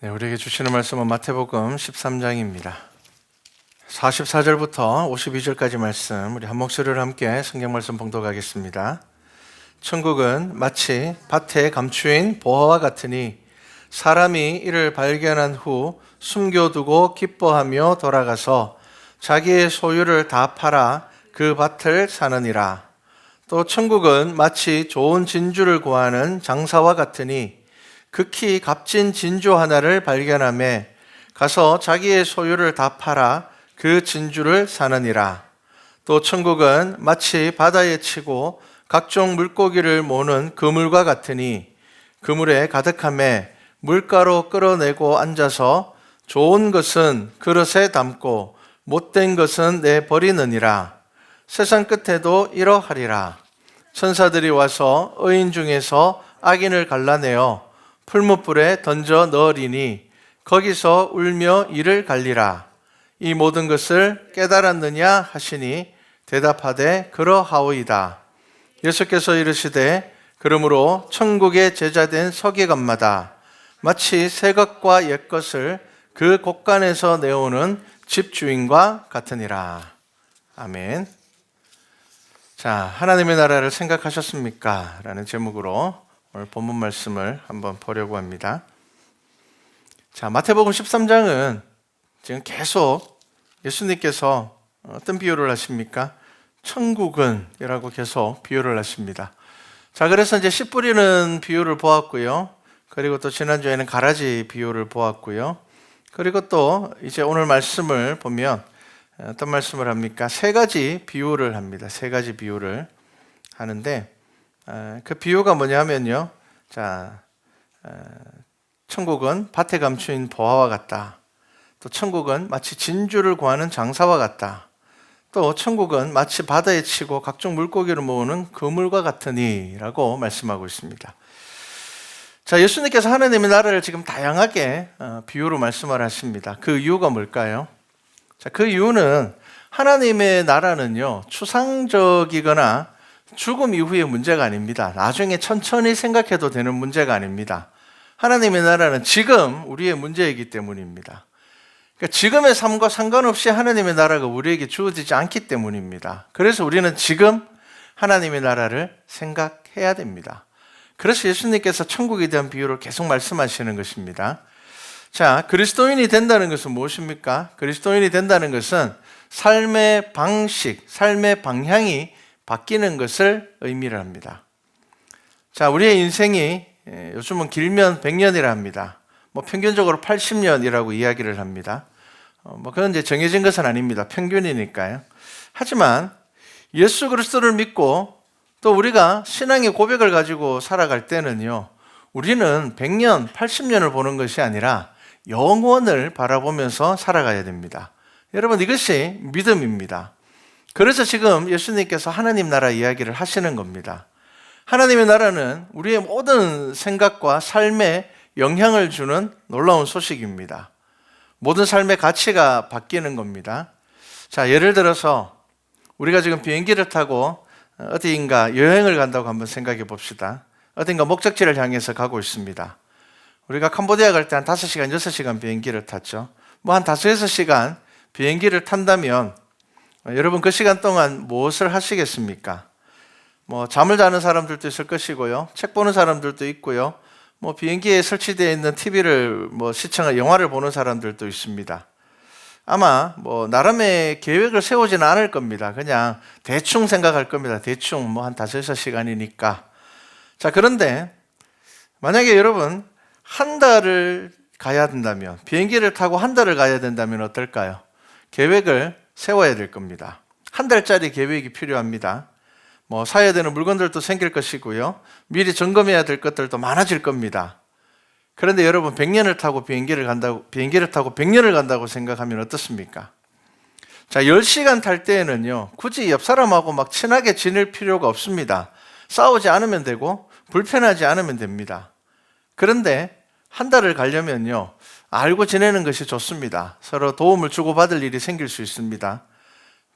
네, 우리에게 주시는 말씀은 마태복음 13장입니다. 44절부터 52절까지 말씀, 우리 한 목소리로 함께 성경 말씀 봉독하겠습니다. 천국은 마치 밭에 감추인 보화와 같으니 사람이 이를 발견한 후 숨겨두고 기뻐하며 돌아가서 자기의 소유를 다 팔아 그 밭을 사느니라. 또 천국은 마치 좋은 진주를 구하는 장사와 같으니 극히 값진 진주 하나를 발견하며 가서 자기의 소유를 다 팔아 그 진주를 사느니라. 또 천국은 마치 바다에 치고 각종 물고기를 모는 그물과 같으니 그물에 가득하며 물가로 끌어내고 앉아서 좋은 것은 그릇에 담고 못된 것은 내버리느니라. 세상 끝에도 이러하리라. 천사들이 와서 의인 중에서 악인을 갈라내어 풀무불에 던져 넣으리니 거기서 울며 이를 갈리라. 이 모든 것을 깨달았느냐 하시니 대답하되 그러하오이다. 예수께서 이르시되 그러므로 천국의 제자된 서기관마다 마치 새 것과 옛 것을 그 곳간에서 내오는 집주인과 같으니라. 아멘. 자, 하나님의 나라를 생각하셨습니까? 라는 제목으로 오늘 본문 말씀을 한번 보려고 합니다. 자, 마태복음 13장은 지금 계속 예수님께서 어떤 비유를 하십니까? 천국은 이라고 계속 비유를 하십니다. 자, 그래서 이제 씨 뿌리는 비유를 보았고요. 그리고 또 지난주에는 가라지 비유를 보았고요. 그리고 또 이제 오늘 말씀을 보면 어떤 말씀을 합니까? 세 가지 비유를 합니다. 세 가지 비유를 하는데 그 비유가 뭐냐면요. 자, 천국은 밭에 감추인 보화와 같다. 또 천국은 마치 진주를 구하는 장사와 같다. 또 천국은 마치 바다에 치고 각종 물고기를 모으는 그물과 같으니 라고 말씀하고 있습니다. 자, 예수님께서 하나님의 나라를 지금 다양하게 비유로 말씀을 하십니다. 그 이유가 뭘까요? 자, 그 이유는 하나님의 나라는요, 추상적이거나 죽음 이후의 문제가 아닙니다. 나중에 천천히 생각해도 되는 문제가 아닙니다. 하나님의 나라는 지금 우리의 문제이기 때문입니다. 그러니까 지금의 삶과 상관없이 하나님의 나라가 우리에게 주어지지 않기 때문입니다. 그래서 우리는 지금 하나님의 나라를 생각해야 됩니다. 그래서 예수님께서 천국에 대한 비유를 계속 말씀하시는 것입니다. 자, 그리스도인이 된다는 것은 무엇입니까? 그리스도인이 된다는 것은 삶의 방식, 삶의 방향이 바뀌는 것을 의미를 합니다. 자, 우리의 인생이 요즘은 길면 100년이라 합니다. 평균적으로 80년이라고 이야기를 합니다. 그건 이제 정해진 것은 아닙니다. 평균이니까요. 하지만 예수 그리스도를 믿고 또 우리가 신앙의 고백을 가지고 살아갈 때는요, 우리는 100년, 80년을 보는 것이 아니라 영원을 바라보면서 살아가야 됩니다. 여러분, 이것이 믿음입니다. 그래서 지금 예수님께서 하나님 나라 이야기를 하시는 겁니다. 하나님의 나라는 우리의 모든 생각과 삶에 영향을 주는 놀라운 소식입니다. 모든 삶의 가치가 바뀌는 겁니다. 자, 예를 들어서 우리가 지금 비행기를 타고 어디인가 여행을 간다고 한번 생각해 봅시다. 어딘가 목적지를 향해서 가고 있습니다. 우리가 캄보디아 갈 때 한 5시간, 6시간 비행기를 탔죠. 한 5, 6시간 비행기를 탄다면 여러분 그 시간 동안 무엇을 하시겠습니까? 잠을 자는 사람들도 있을 것이고요. 책 보는 사람들도 있고요. 비행기에 설치되어 있는 TV를 시청한 영화를 보는 사람들도 있습니다. 아마 나름의 계획을 세우지는 않을 겁니다. 그냥 대충 생각할 겁니다. 대충 한 5, 6시간이니까. 자, 그런데 만약에 여러분 한 달을 가야 된다면, 비행기를 타고 한 달을 가야 된다면 어떨까요? 계획을 세워야 될 겁니다. 한 달짜리 계획이 필요합니다. 사야 되는 물건들도 생길 것이고요. 미리 점검해야 될 것들도 많아질 겁니다. 그런데 여러분 100년을 타고 비행기를 타고 100년을 간다고 생각하면 어떻습니까? 자, 10시간 탈 때에는요, 굳이 옆 사람하고 막 친하게 지낼 필요가 없습니다. 싸우지 않으면 되고 불편하지 않으면 됩니다. 그런데 한 달을 가려면요, 알고 지내는 것이 좋습니다. 서로 도움을 주고받을 일이 생길 수 있습니다.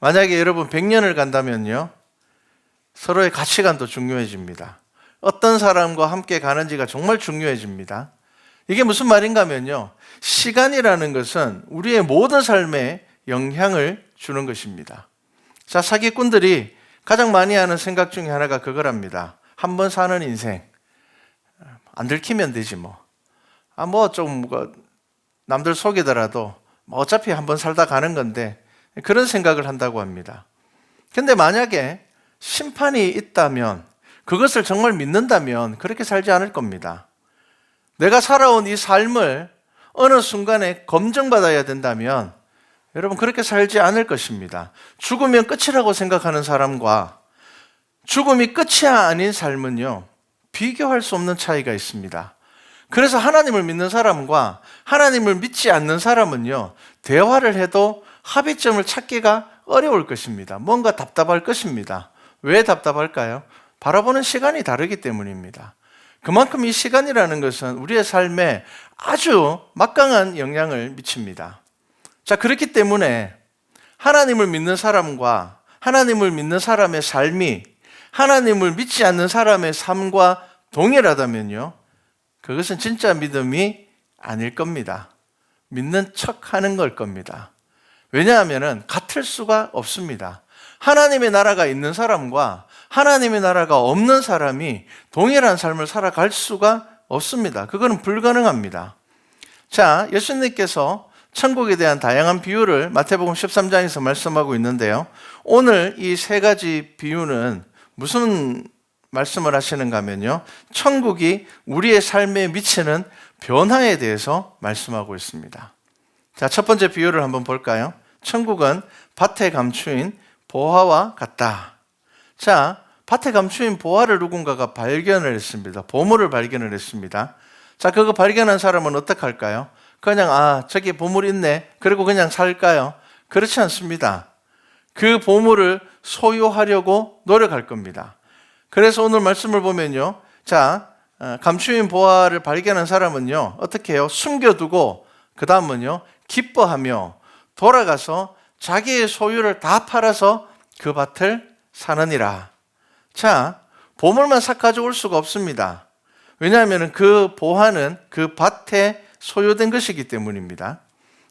만약에 여러분 100년을 간다면요, 서로의 가치관도 중요해집니다. 어떤 사람과 함께 가는지가 정말 중요해집니다. 이게 무슨 말인가 하면요, 시간이라는 것은 우리의 모든 삶에 영향을 주는 것입니다. 자, 사기꾼들이 가장 많이 하는 생각 중에 하나가 그거랍니다. 한 번 사는 인생, 안 들키면 되지 뭐. 좀 남들 속이더라도 어차피 한 번 살다 가는 건데, 그런 생각을 한다고 합니다. 근데 만약에 심판이 있다면, 그것을 정말 믿는다면 그렇게 살지 않을 겁니다. 내가 살아온 이 삶을 어느 순간에 검증받아야 된다면 여러분 그렇게 살지 않을 것입니다. 죽으면 끝이라고 생각하는 사람과 죽음이 끝이 아닌 삶은요, 비교할 수 없는 차이가 있습니다. 그래서 하나님을 믿는 사람과 하나님을 믿지 않는 사람은요, 대화를 해도 합의점을 찾기가 어려울 것입니다. 뭔가 답답할 것입니다. 왜 답답할까요? 바라보는 시간이 다르기 때문입니다. 그만큼 이 시간이라는 것은 우리의 삶에 아주 막강한 영향을 미칩니다. 자, 그렇기 때문에 하나님을 믿는 사람과 하나님을 믿는 사람의 삶이 하나님을 믿지 않는 사람의 삶과 동일하다면요, 그것은 진짜 믿음이 아닐 겁니다. 믿는 척 하는 걸 겁니다. 왜냐하면 같을 수가 없습니다. 하나님의 나라가 있는 사람과 하나님의 나라가 없는 사람이 동일한 삶을 살아갈 수가 없습니다. 그거는 불가능합니다. 자, 예수님께서 천국에 대한 다양한 비유를 마태복음 13장에서 말씀하고 있는데요, 오늘 이 세 가지 비유는 무슨 말씀을 하시는가 하면요, 천국이 우리의 삶에 미치는 변화에 대해서 말씀하고 있습니다. 자, 첫 번째 비유를 한번 볼까요? 천국은 밭에 감추인 보화와 같다. 자, 밭에 감추인 보화를 누군가가 발견을 했습니다. 보물을 발견을 했습니다. 자, 그거 발견한 사람은 어떻게 할까요? 그냥 저기 보물 있네, 그리고 그냥 살까요? 그렇지 않습니다. 그 보물을 소유하려고 노력할 겁니다. 그래서 오늘 말씀을 보면요, 자, 감추인 보화를 발견한 사람은요, 어떻게 해요? 숨겨두고 그 다음은요, 기뻐하며 돌아가서 자기의 소유를 다 팔아서 그 밭을 사느니라. 자, 보물만 싹 가져올 수가 없습니다. 왜냐하면 그 보화는 그 밭에 소유된 것이기 때문입니다.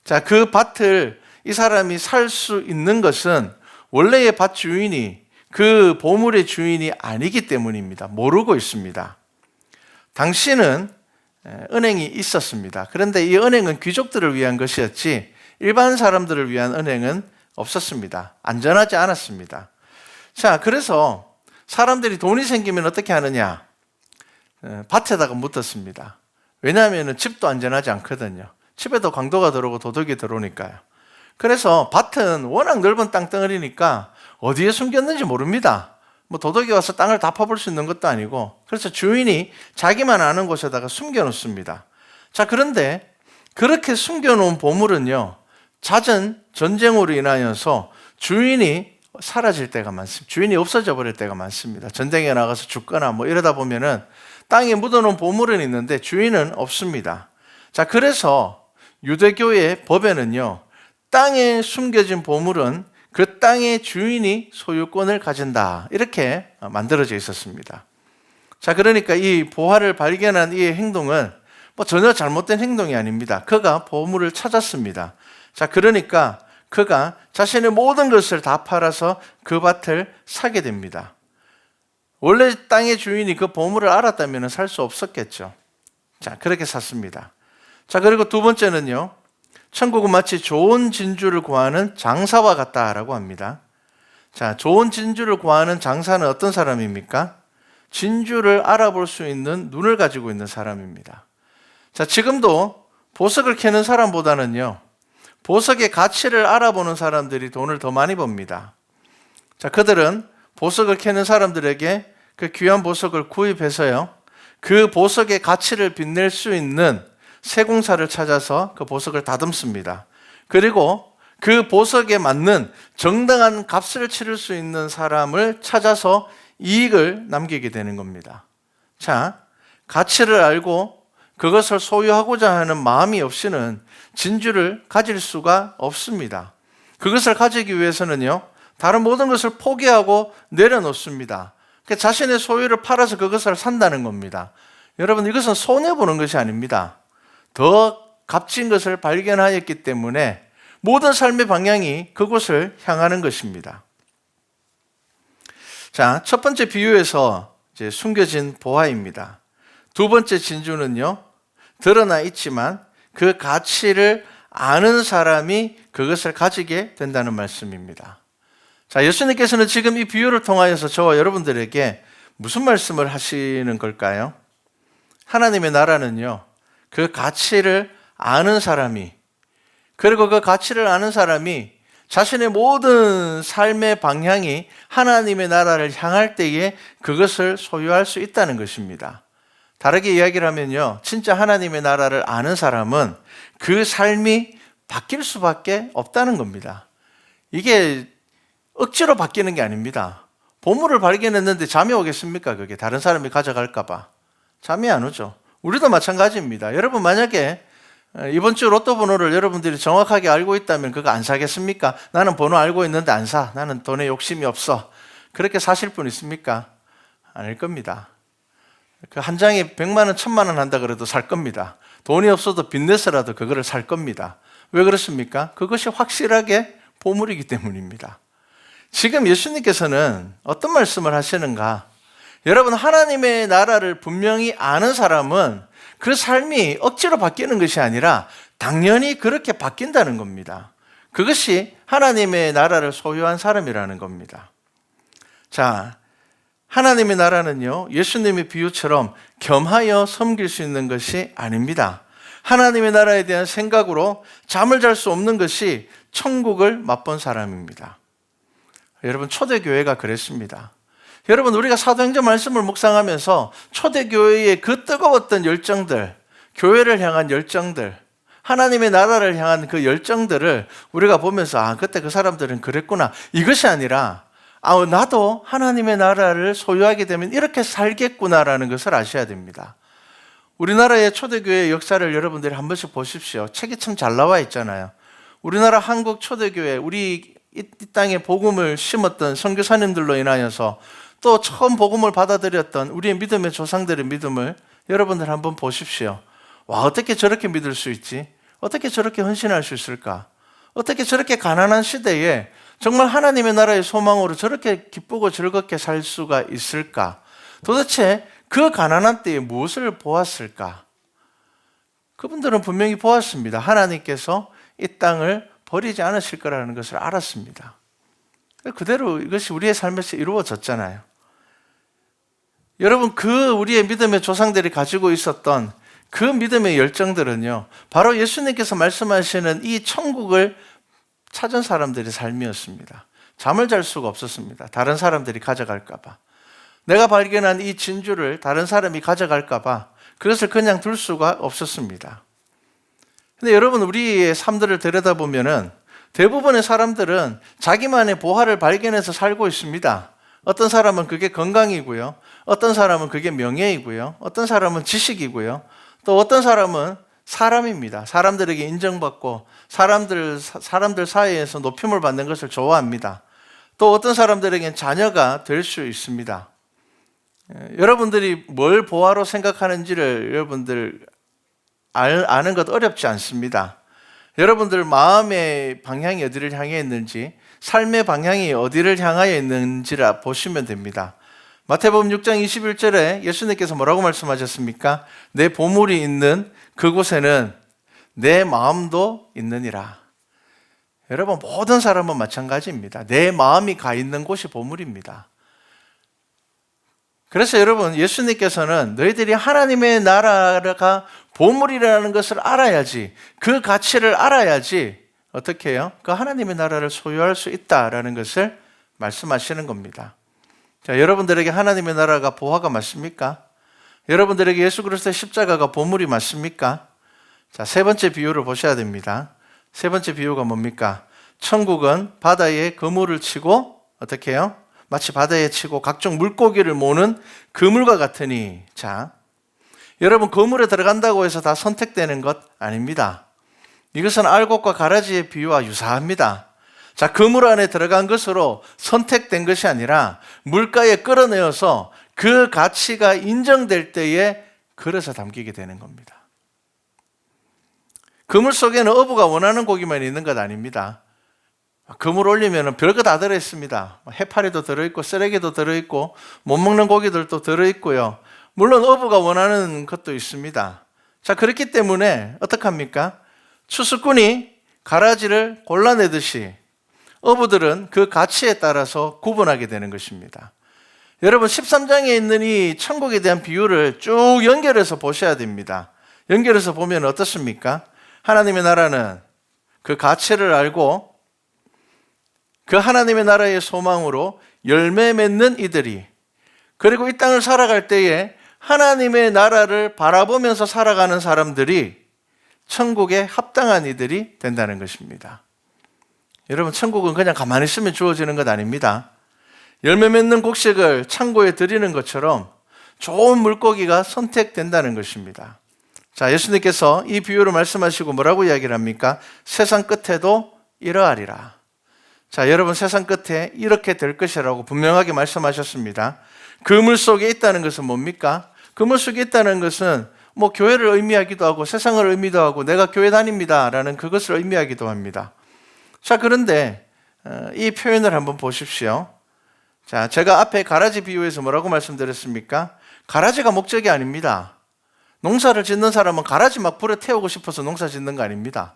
자, 그 밭을 이 사람이 살 수 있는 것은 원래의 밭 주인이 그 보물의 주인이 아니기 때문입니다. 모르고 있습니다. 당시는 은행이 있었습니다. 그런데 이 은행은 귀족들을 위한 것이었지 일반 사람들을 위한 은행은 없었습니다. 안전하지 않았습니다. 자, 그래서 사람들이 돈이 생기면 어떻게 하느냐? 밭에다가 묻었습니다. 왜냐하면 집도 안전하지 않거든요. 집에도 강도가 들어오고 도둑이 들어오니까요. 그래서 밭은 워낙 넓은 땅덩어리니까 어디에 숨겼는지 모릅니다. 도둑이 와서 땅을 다 파볼 수 있는 것도 아니고, 그래서 주인이 자기만 아는 곳에다가 숨겨놓습니다. 자, 그런데 그렇게 숨겨놓은 보물은요, 잦은 전쟁으로 인하여서 주인이 사라질 때가 많습니다. 주인이 없어져 버릴 때가 많습니다. 전쟁에 나가서 죽거나 이러다 보면은 땅에 묻어놓은 보물은 있는데 주인은 없습니다. 자, 그래서 유대교의 법에는요, 땅에 숨겨진 보물은 그 땅의 주인이 소유권을 가진다, 이렇게 만들어져 있었습니다. 자, 그러니까 이 보화를 발견한 이 행동은 전혀 잘못된 행동이 아닙니다. 그가 보물을 찾았습니다. 자, 그러니까 그가 자신의 모든 것을 다 팔아서 그 밭을 사게 됩니다. 원래 땅의 주인이 그 보물을 알았다면 살 수 없었겠죠. 자, 그렇게 샀습니다. 자, 그리고 두 번째는요, 천국은 마치 좋은 진주를 구하는 장사와 같다라고 합니다. 자, 좋은 진주를 구하는 장사는 어떤 사람입니까? 진주를 알아볼 수 있는 눈을 가지고 있는 사람입니다. 자, 지금도 보석을 캐는 사람보다는요, 보석의 가치를 알아보는 사람들이 돈을 더 많이 법니다. 자, 그들은 보석을 캐는 사람들에게 그 귀한 보석을 구입해서요, 그 보석의 가치를 빛낼 수 있는 세공사를 찾아서 그 보석을 다듬습니다. 그리고 그 보석에 맞는 정당한 값을 치를 수 있는 사람을 찾아서 이익을 남기게 되는 겁니다. 자, 가치를 알고 그것을 소유하고자 하는 마음이 없이는 진주를 가질 수가 없습니다. 그것을 가지기 위해서는요, 다른 모든 것을 포기하고 내려놓습니다. 자신의 소유를 팔아서 그것을 산다는 겁니다. 여러분, 이것은 손해보는 것이 아닙니다. 더 값진 것을 발견하였기 때문에 모든 삶의 방향이 그곳을 향하는 것입니다. 자, 첫 번째 비유에서 이제 숨겨진 보화입니다. 두 번째 진주는요, 드러나 있지만 그 가치를 아는 사람이 그것을 가지게 된다는 말씀입니다. 자, 예수님께서는 지금 이 비유를 통하여서 저와 여러분들에게 무슨 말씀을 하시는 걸까요? 하나님의 나라는요, 그 가치를 아는 사람이, 그리고 그 가치를 아는 사람이 자신의 모든 삶의 방향이 하나님의 나라를 향할 때에 그것을 소유할 수 있다는 것입니다. 다르게 이야기를 하면요, 진짜 하나님의 나라를 아는 사람은 그 삶이 바뀔 수밖에 없다는 겁니다. 이게 억지로 바뀌는 게 아닙니다. 보물을 발견했는데 잠이 오겠습니까? 그게 다른 사람이 가져갈까 봐. 잠이 안 오죠. 우리도 마찬가지입니다. 여러분, 만약에 이번 주 로또 번호를 여러분들이 정확하게 알고 있다면 그거 안 사겠습니까? 나는 번호 알고 있는데 안 사. 나는 돈에 욕심이 없어. 그렇게 사실 분 있습니까? 아닐 겁니다. 그 한 장에 100만 원, 1000만 원 한다 그래도 살 겁니다. 돈이 없어도 빚내서라도 그거를 살 겁니다. 왜 그렇습니까? 그것이 확실하게 보물이기 때문입니다. 지금 예수님께서는 어떤 말씀을 하시는가? 여러분, 하나님의 나라를 분명히 아는 사람은 그 삶이 억지로 바뀌는 것이 아니라 당연히 그렇게 바뀐다는 겁니다. 그것이 하나님의 나라를 소유한 사람이라는 겁니다. 자, 하나님의 나라는요, 예수님의 비유처럼 겸하여 섬길 수 있는 것이 아닙니다. 하나님의 나라에 대한 생각으로 잠을 잘 수 없는 것이 천국을 맛본 사람입니다. 여러분, 초대교회가 그랬습니다. 여러분, 우리가 사도행전 말씀을 묵상하면서 초대교회의 그 뜨거웠던 열정들, 교회를 향한 열정들, 하나님의 나라를 향한 그 열정들을 우리가 보면서 그때 그 사람들은 그랬구나, 이것이 아니라 나도 하나님의 나라를 소유하게 되면 이렇게 살겠구나라는 것을 아셔야 됩니다. 우리나라의 초대교회의 역사를 여러분들이 한 번씩 보십시오. 책이 참 잘 나와 있잖아요. 우리나라 한국 초대교회, 우리 이 땅에 복음을 심었던 선교사님들로 인하여서 또 처음 복음을 받아들였던 우리의 믿음의 조상들의 믿음을 여러분들 한번 보십시오. 와, 어떻게 저렇게 믿을 수 있지? 어떻게 저렇게 헌신할 수 있을까? 어떻게 저렇게 가난한 시대에 정말 하나님의 나라의 소망으로 저렇게 기쁘고 즐겁게 살 수가 있을까? 도대체 그 가난한 때에 무엇을 보았을까? 그분들은 분명히 보았습니다. 하나님께서 이 땅을 버리지 않으실 거라는 것을 알았습니다. 그대로 이것이 우리의 삶에서 이루어졌잖아요. 여러분, 그 우리의 믿음의 조상들이 가지고 있었던 그 믿음의 열정들은요, 바로 예수님께서 말씀하시는 이 천국을 찾은 사람들의 삶이었습니다. 잠을 잘 수가 없었습니다. 다른 사람들이 가져갈까 봐. 내가 발견한 이 진주를 다른 사람이 가져갈까 봐 그것을 그냥 둘 수가 없었습니다. 근데 여러분, 우리의 삶들을 들여다보면은 대부분의 사람들은 자기만의 보화를 발견해서 살고 있습니다. 어떤 사람은 그게 건강이고요. 어떤 사람은 그게 명예이고요. 어떤 사람은 지식이고요. 또 어떤 사람은 사람입니다. 사람들에게 인정받고 사람들 사이에서 높임을 받는 것을 좋아합니다. 또 어떤 사람들에게는 자녀가 될 수 있습니다. 여러분들이 뭘 보화로 생각하는지를 여러분들 아는 것 어렵지 않습니다. 여러분들 마음의 방향이 어디를 향해 있는지, 삶의 방향이 어디를 향하여 있는지를 보시면 됩니다. 마태복음 6장 21절에 예수님께서 뭐라고 말씀하셨습니까? 내 보물이 있는 그곳에는 내 마음도 있느니라. 여러분, 모든 사람은 마찬가지입니다. 내 마음이 가 있는 곳이 보물입니다. 그래서 여러분, 예수님께서는 너희들이 하나님의 나라가 보물이라는 것을 알아야지, 그 가치를 알아야지 어떻게 해요? 그 하나님의 나라를 소유할 수 있다라는 것을 말씀하시는 겁니다. 자, 여러분들에게 하나님의 나라가 보화가 맞습니까? 여러분들에게 예수 그리스도의 십자가가 보물이 맞습니까? 자, 세 번째 비유를 보셔야 됩니다. 세 번째 비유가 뭡니까? 천국은 바다에 그물을 치고 어떻게 해요? 마치 바다에 치고 각종 물고기를 모으는 그물과 같으니. 자, 여러분, 그물에 들어간다고 해서 다 선택되는 것 아닙니다. 이것은 알곡과 가라지의 비유와 유사합니다. 자, 그물 안에 들어간 것으로 선택된 것이 아니라 물가에 끌어내어서 그 가치가 인정될 때에 그릇에 담기게 되는 겁니다. 그물 속에는 어부가 원하는 고기만 있는 것 아닙니다. 그물 올리면 별거 다 들어있습니다. 해파리도 들어있고 쓰레기도 들어있고 못 먹는 고기들도 들어있고요. 물론 어부가 원하는 것도 있습니다. 자, 그렇기 때문에 어떡합니까? 추수꾼이 가라지를 골라내듯이 어부들은 그 가치에 따라서 구분하게 되는 것입니다. 여러분 13장에 있는 이 천국에 대한 비유를 쭉 연결해서 보셔야 됩니다. 연결해서 보면 어떻습니까? 하나님의 나라는 그 가치를 알고 그 하나님의 나라의 소망으로 열매 맺는 이들이, 그리고 이 땅을 살아갈 때에 하나님의 나라를 바라보면서 살아가는 사람들이 천국에 합당한 이들이 된다는 것입니다. 여러분, 천국은 그냥 가만히 있으면 주어지는 것 아닙니다. 열매 맺는 곡식을 창고에 들이는 것처럼 좋은 물고기가 선택된다는 것입니다. 자, 예수님께서 이 비유를 말씀하시고 뭐라고 이야기를 합니까? 세상 끝에도 이러하리라. 자, 여러분, 세상 끝에 이렇게 될 것이라고 분명하게 말씀하셨습니다. 그물 속에 있다는 것은 뭡니까? 그물 속에 있다는 것은 뭐 교회를 의미하기도 하고 세상을 의미도 하고 내가 교회 다닙니다 라는 그것을 의미하기도 합니다. 자, 그런데 이 표현을 한번 보십시오. 자, 제가 앞에 가라지 비유에서 뭐라고 말씀드렸습니까? 가라지가 목적이 아닙니다. 농사를 짓는 사람은 가라지 막 불에 태우고 싶어서 농사 짓는 거 아닙니다.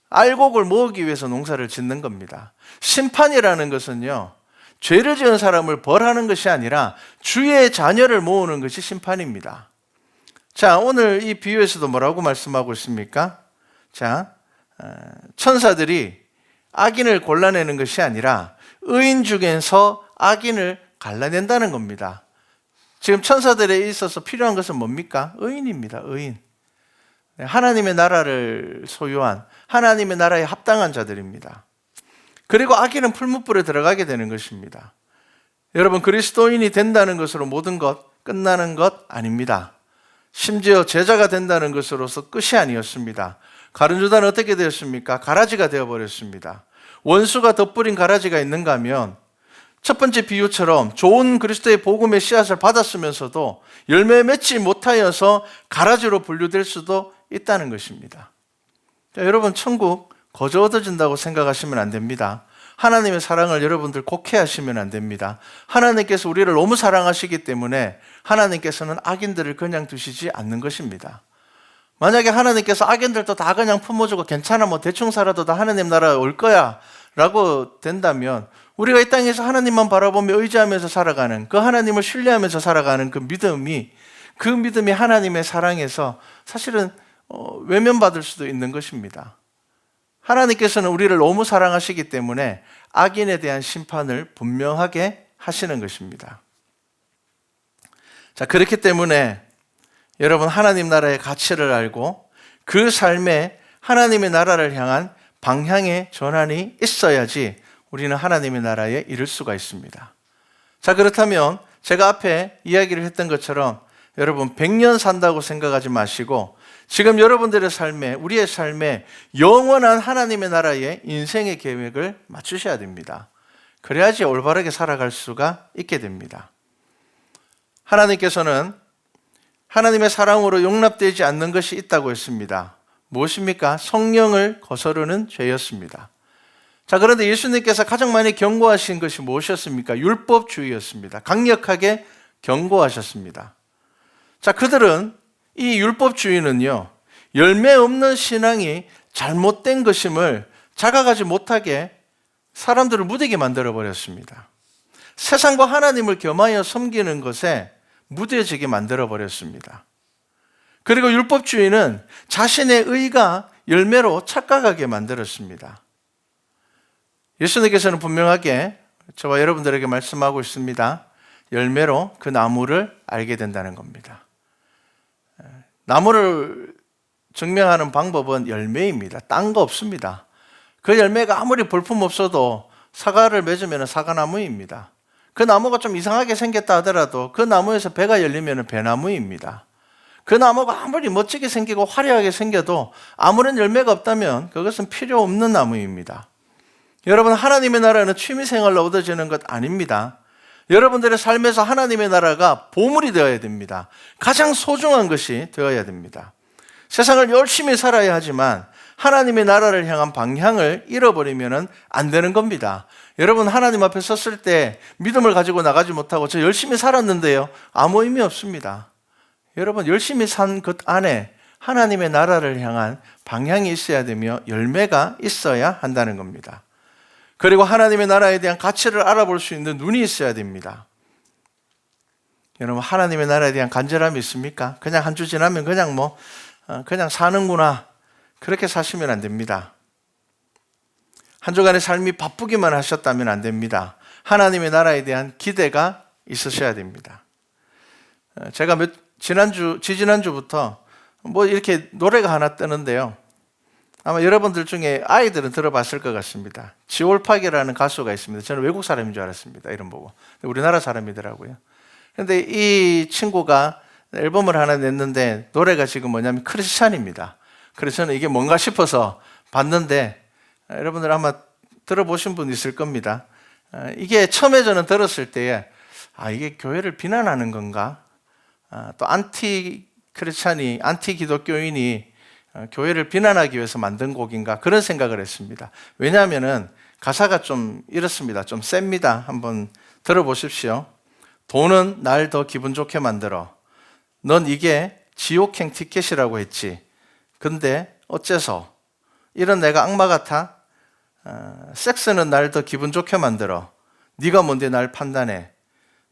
알곡을 모으기 위해서 농사를 짓는 겁니다. 심판이라는 것은요, 죄를 지은 사람을 벌하는 것이 아니라 주의 자녀를 모으는 것이 심판입니다. 자, 오늘 이 비유에서도 뭐라고 말씀하고 있습니까? 자, 천사들이 악인을 골라내는 것이 아니라 의인 중에서 악인을 갈라낸다는 겁니다. 지금 천사들에 있어서 필요한 것은 뭡니까? 의인입니다. 의인. 하나님의 나라를 소유한 하나님의 나라에 합당한 자들입니다. 그리고 악인은 풀무불에 들어가게 되는 것입니다. 여러분, 그리스도인이 된다는 것으로 모든 것 끝나는 것 아닙니다. 심지어 제자가 된다는 것으로서 끝이 아니었습니다. 가룟 유다는 어떻게 되었습니까? 가라지가 되어버렸습니다. 원수가 덧뿌린 가라지가 있는가 하면 첫 번째 비유처럼 좋은 그리스도의 복음의 씨앗을 받았으면서도 열매 맺지 못하여서 가라지로 분류될 수도 있다는 것입니다. 자, 여러분, 천국 거저 얻어진다고 생각하시면 안 됩니다. 하나님의 사랑을 여러분들 곡해하시면 안 됩니다. 하나님께서 우리를 너무 사랑하시기 때문에 하나님께서는 악인들을 그냥 두시지 않는 것입니다. 만약에 하나님께서 악인들도 다 그냥 품어주고 괜찮아 뭐 대충 살아도 다 하나님 나라에 올 거야 라고 된다면 우리가 이 땅에서 하나님만 바라보며 의지하면서 살아가는, 그 하나님을 신뢰하면서 살아가는 그 믿음이 하나님의 사랑에서 사실은 외면받을 수도 있는 것입니다. 하나님께서는 우리를 너무 사랑하시기 때문에 악인에 대한 심판을 분명하게 하시는 것입니다. 자, 그렇기 때문에 여러분, 하나님 나라의 가치를 알고 그 삶에 하나님의 나라를 향한 방향의 전환이 있어야지 우리는 하나님의 나라에 이를 수가 있습니다. 자, 그렇다면 제가 앞에 이야기를 했던 것처럼 여러분, 100년 산다고 생각하지 마시고 지금 여러분들의 삶에, 우리의 삶에 영원한 하나님의 나라의 인생의 계획을 맞추셔야 됩니다. 그래야지 올바르게 살아갈 수가 있게 됩니다. 하나님께서는 하나님의 사랑으로 용납되지 않는 것이 있다고 했습니다. 무엇입니까? 성령을 거스르는 죄였습니다. 자, 그런데 예수님께서 가장 많이 경고하신 것이 무엇이었습니까? 율법주의였습니다. 강력하게 경고하셨습니다. 자, 그들은 이 율법주의는요, 열매 없는 신앙이 잘못된 것임을 자각하지 못하게 사람들을 무디게 만들어버렸습니다. 세상과 하나님을 겸하여 섬기는 것에 무뎌지게 만들어버렸습니다. 그리고 율법주의는 자신의 의가 열매로 착각하게 만들었습니다. 예수님께서는 분명하게 저와 여러분들에게 말씀하고 있습니다. 열매로 그 나무를 알게 된다는 겁니다. 나무를 증명하는 방법은 열매입니다. 딴 거 없습니다. 그 열매가 아무리 볼품 없어도 사과를 맺으면 사과나무입니다. 그 나무가 좀 이상하게 생겼다 하더라도 그 나무에서 배가 열리면 배나무입니다. 그 나무가 아무리 멋지게 생기고 화려하게 생겨도 아무런 열매가 없다면 그것은 필요 없는 나무입니다. 여러분, 하나님의 나라는 취미생활로 얻어지는 것 아닙니다. 여러분들의 삶에서 하나님의 나라가 보물이 되어야 됩니다. 가장 소중한 것이 되어야 됩니다. 세상을 열심히 살아야 하지만 하나님의 나라를 향한 방향을 잃어버리면 안 되는 겁니다. 여러분, 하나님 앞에 섰을 때 믿음을 가지고 나가지 못하고 저 열심히 살았는데요, 아무 의미 없습니다. 여러분, 열심히 산 것 안에 하나님의 나라를 향한 방향이 있어야 되며 열매가 있어야 한다는 겁니다. 그리고 하나님의 나라에 대한 가치를 알아볼 수 있는 눈이 있어야 됩니다. 여러분, 하나님의 나라에 대한 간절함이 있습니까? 그냥 한 주 지나면 그냥 사는구나, 그렇게 사시면 안 됩니다. 한 주간의 삶이 바쁘기만 하셨다면 안 됩니다. 하나님의 나라에 대한 기대가 있으셔야 됩니다. 제가 지지난주부터 이렇게 노래가 하나 뜨는데요, 아마 여러분들 중에 아이들은 들어봤을 것 같습니다. 지올팍이라는 가수가 있습니다. 저는 외국 사람인 줄 알았습니다, 이름 보고. 우리나라 사람이더라고요. 그런데 이 친구가 앨범을 하나 냈는데 노래가 지금 뭐냐면 크리스찬입니다. 그래서 저는 이게 뭔가 싶어서 봤는데, 여러분들 아마 들어보신 분 있을 겁니다. 이게 처음에 저는 들었을 때에 이게 교회를 비난하는 건가? 또 안티 기독교인이 교회를 비난하기 위해서 만든 곡인가? 그런 생각을 했습니다. 왜냐하면은 가사가 좀 이렇습니다. 좀 셉니다. 한번 들어보십시오. 돈은 날 더 기분 좋게 만들어. 넌 이게 지옥행 티켓이라고 했지. 근데 어째서? 이런 내가 악마 같아? 섹스는 날 더 기분 좋게 만들어. 네가 뭔데 날 판단해.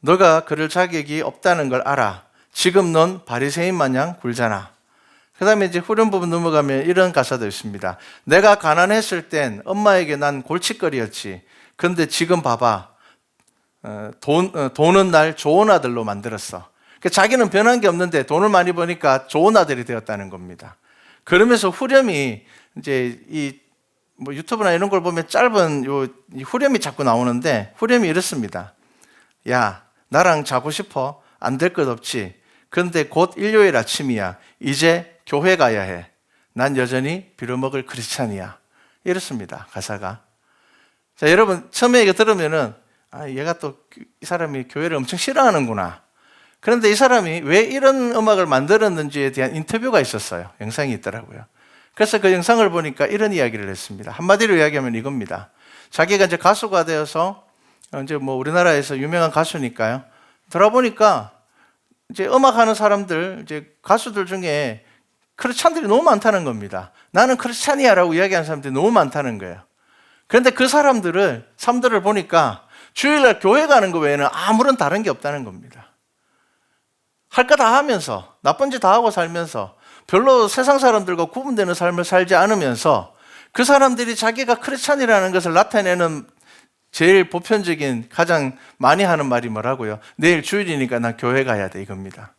너가 그럴 자격이 없다는 걸 알아. 지금 넌 바리새인 마냥 굴잖아. 그 다음에 이제 후렴 부분 넘어가면 이런 가사도 있습니다. 내가 가난했을 땐 엄마에게 난 골칫거리였지. 근데 지금 봐봐. 돈은 날 좋은 아들로 만들었어. 자기는 변한 게 없는데 돈을 많이 버니까 좋은 아들이 되었다는 겁니다. 그러면서 후렴이 이제 유튜브나 이런 걸 보면 짧은 이 후렴이 자꾸 나오는데, 후렴이 이렇습니다. 야, 나랑 자고 싶어? 안 될 것 없지. 근데 곧 일요일 아침이야. 이제 교회 가야 해. 난 여전히 빌어먹을 크리스찬이야. 이렇습니다, 가사가. 자, 여러분, 처음에 이거 들으면은 얘가 또 이 사람이 교회를 엄청 싫어하는구나. 그런데 이 사람이 왜 이런 음악을 만들었는지에 대한 인터뷰가 있었어요. 영상이 있더라고요. 그래서 그 영상을 보니까 이런 이야기를 했습니다. 한마디로 이야기하면 이겁니다. 자기가 이제 가수가 되어서 이제 우리나라에서 유명한 가수니까요. 들어보니까 이제 음악하는 사람들, 이제 가수들 중에 크리스찬들이 너무 많다는 겁니다. 나는 크리스찬이야라고 이야기하는 사람들이 너무 많다는 거예요. 그런데 그 사람들을 보니까 주일날 교회 가는 거 외에는 아무런 다른 게 없다는 겁니다. 할 거 다 하면서, 나쁜 짓 다 하고 살면서, 별로 세상 사람들과 구분되는 삶을 살지 않으면서, 그 사람들이 자기가 크리스찬이라는 것을 나타내는 제일 보편적인, 가장 많이 하는 말이 뭐라고요? 내일 주일이니까 난 교회 가야 돼, 이겁니다.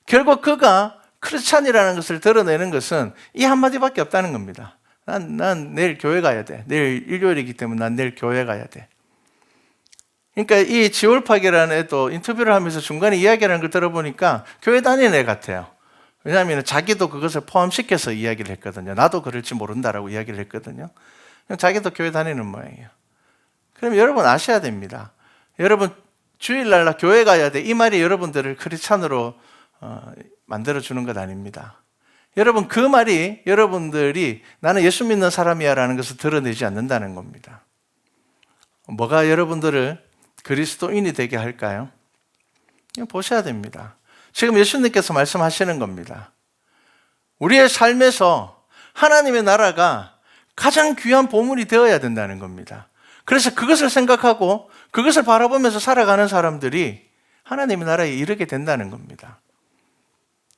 결국 그가 크리스찬이라는 것을 드러내는 것은 이 한마디밖에 없다는 겁니다. 난 내일 교회 가야 돼. 내일 일요일이기 때문에 난 내일 교회 가야 돼. 그러니까 이 지올팍이라는 애도 인터뷰를 하면서 중간에 이야기하는 걸 들어보니까 교회 다니는 애 같아요. 왜냐하면 자기도 그것을 포함시켜서 이야기를 했거든요. 나도 그럴지 모른다라고 이야기를 했거든요. 자기도 교회 다니는 모양이에요. 그럼 여러분 아셔야 됩니다. 여러분 주일날 나 교회 가야 돼. 이 말이 여러분들을 크리스찬으로 만들어주는 것 아닙니다. 여러분 그 말이 여러분들이 나는 예수 믿는 사람이야 라는 것을 드러내지 않는다는 겁니다. 뭐가 여러분들을 그리스도인이 되게 할까요? 보셔야 됩니다. 지금 예수님께서 말씀하시는 겁니다. 우리의 삶에서 하나님의 나라가 가장 귀한 보물이 되어야 된다는 겁니다. 그래서 그것을 생각하고 그것을 바라보면서 살아가는 사람들이 하나님의 나라에 이르게 된다는 겁니다.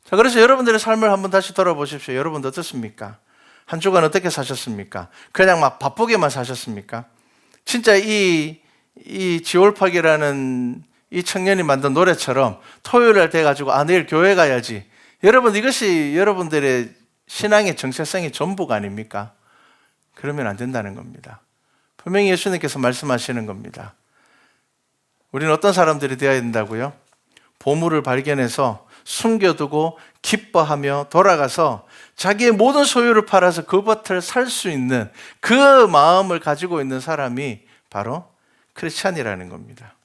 자, 그래서 여러분들의 삶을 한번 다시 돌아보십시오. 여러분 어떻습니까? 한 주간 어떻게 사셨습니까? 그냥 막 바쁘게만 사셨습니까? 진짜 이 지올팍이라는 이 청년이 만든 노래처럼 토요일날 돼가지고 내일 교회 가야지. 여러분 이것이 여러분들의 신앙의 정체성의 전부가 아닙니까? 그러면 안 된다는 겁니다. 분명히 예수님께서 말씀하시는 겁니다. 우리는 어떤 사람들이 되어야 된다고요? 보물을 발견해서 숨겨두고 기뻐하며 돌아가서 자기의 모든 소유를 팔아서 그 밭을 살 수 있는 그 마음을 가지고 있는 사람이 바로 크리스찬이라는 겁니다.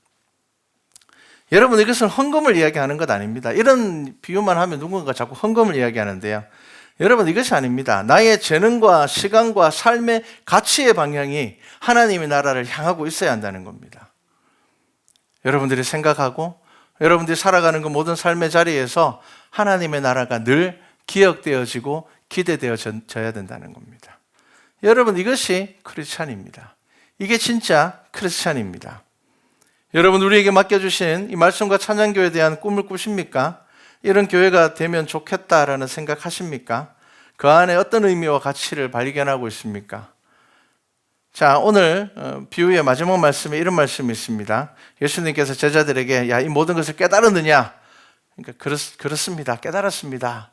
여러분 이것은 헌금을 이야기하는 것 아닙니다. 이런 비유만 하면 누군가 자꾸 헌금을 이야기하는데요. 여러분, 이것이 아닙니다. 나의 재능과 시간과 삶의 가치의 방향이 하나님의 나라를 향하고 있어야 한다는 겁니다. 여러분들이 생각하고 여러분들이 살아가는 그 모든 삶의 자리에서 하나님의 나라가 늘 기억되어지고 기대되어져야 된다는 겁니다. 여러분, 이것이 크리스찬입니다. 이게 진짜 크리스찬입니다. 여러분, 우리에게 맡겨주신 이 말씀과 찬양교회에 대한 꿈을 꾸십니까? 이런 교회가 되면 좋겠다라는 생각하십니까? 그 안에 어떤 의미와 가치를 발견하고 있습니까? 자, 오늘 비유의 마지막 말씀에 이런 말씀이 있습니다. 예수님께서 제자들에게 야, 이 모든 것을 깨달았느냐? 그러니까 그렇습니다. 깨달았습니다.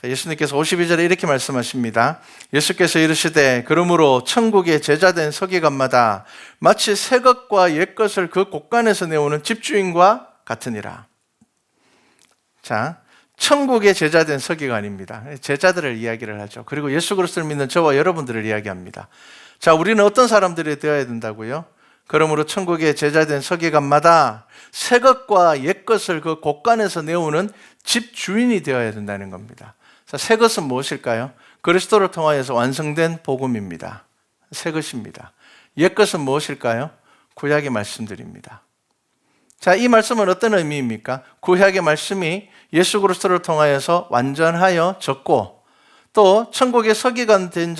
예수님께서 52절에 이렇게 말씀하십니다. 예수께서 이르시되 그러므로 천국의 제자된 서기관마다 마치 새 것과 옛 것을 그 곳간에서 내오는 집주인과 같으니라. 자, 천국의 제자된 서기관입니다. 제자들을 이야기를 하죠. 그리고 예수 그리스도를 믿는 저와 여러분들을 이야기합니다. 자, 우리는 어떤 사람들이 되어야 된다고요? 그러므로 천국의 제자된 서기관마다 새 것과 옛 것을 그 곳간에서 내오는 집주인이 되어야 된다는 겁니다. 자, 새 것은 무엇일까요? 그리스도를 통하여서 완성된 복음입니다. 새 것입니다. 옛 것은 무엇일까요? 구약의 말씀들입니다. 자, 이 말씀은 어떤 의미입니까? 구약의 말씀이 예수 그리스도를 통하여서 완전하여 졌고, 또 천국의 서기관이 된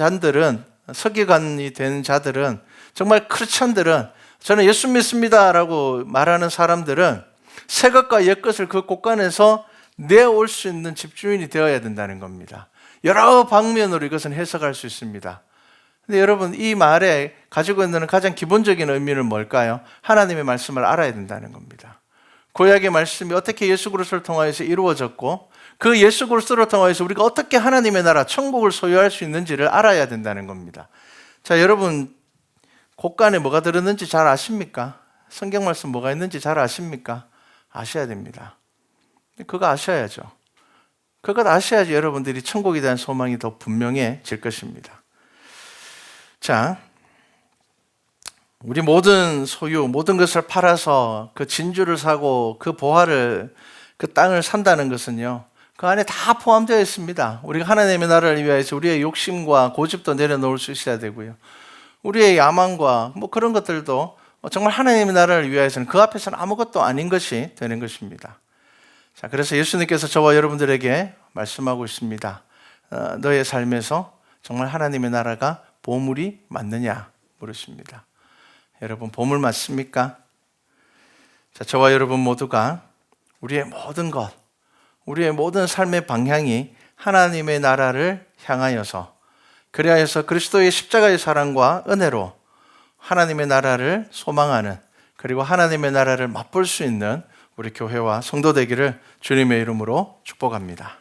자들은, 정말 크리스찬들은, 저는 예수 믿습니다라고 말하는 사람들은 새 것과 옛 것을 그 곳간에서 내올 수 있는 집주인이 되어야 된다는 겁니다. 여러 방면으로 이것은 해석할 수 있습니다. 근데 여러분, 이 말에 가지고 있는 가장 기본적인 의미는 뭘까요? 하나님의 말씀을 알아야 된다는 겁니다. 구약의 말씀이 어떻게 예수 그리스도를 통하여서 이루어졌고, 그 예수 그리스도를 통하여서 우리가 어떻게 하나님의 나라, 천국을 소유할 수 있는지를 알아야 된다는 겁니다. 자, 여러분, 곳간에 뭐가 들었는지 잘 아십니까? 성경 말씀 뭐가 있는지 잘 아십니까? 아셔야 됩니다. 그거 아셔야죠. 그것 아셔야지 여러분들이 천국에 대한 소망이 더 분명해질 것입니다. 자, 우리 모든 소유, 모든 것을 팔아서 그 진주를 사고 그 보화를, 그 땅을 산다는 것은요, 그 안에 다 포함되어 있습니다. 우리가 하나님의 나라를 위해서 우리의 욕심과 고집도 내려놓을 수 있어야 되고요. 우리의 야망과 뭐 그런 것들도 정말 하나님의 나라를 위해서는 그 앞에서는 아무것도 아닌 것이 되는 것입니다. 자, 그래서 예수님께서 저와 여러분들에게 말씀하고 있습니다. 너의 삶에서 정말 하나님의 나라가 보물이 맞느냐 물으십니다. 여러분, 보물 맞습니까? 자, 저와 여러분 모두가 우리의 모든 것, 우리의 모든 삶의 방향이 하나님의 나라를 향하여서, 그리하여서 그리스도의 십자가의 사랑과 은혜로 하나님의 나라를 소망하는, 그리고 하나님의 나라를 맛볼 수 있는 우리 교회와 성도 되기를 주님의 이름으로 축복합니다.